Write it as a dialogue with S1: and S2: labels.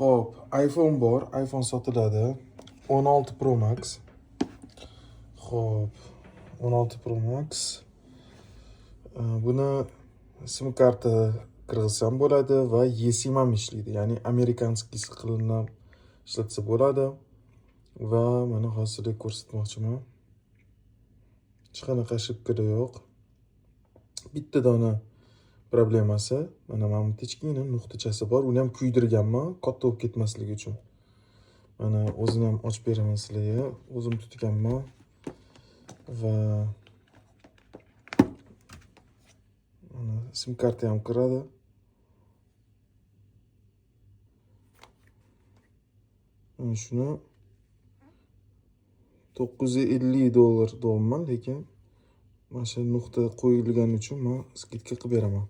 S1: Xo'p, iPhone bor, iPhone sotiladi. 16 Pro Max. Xo'p, 16 Pro Max. Buni sim karta kirgizsam bo'ladi va eSIM ham ishlaydi. Ya'ni amerikanskiy qilinib ishlatsa bo'ladi. Va mana hozirda ko'rsatmoqchiman. Hech qanaqa shipkiri yo'q. Bitta dona problemasi, mana kichkina nuqtachasi bor. Uni ham kuydirganman, katta bo'lib ketmasligi uchun. Mana o'zini ham ochib beraman sizlarga. O'zim tutganman va mana sim karta ham kiradi. Mana shuni $950 deyapman, lekin mana shu nuqta qo'yilgani uchun men skidka qilib beraman.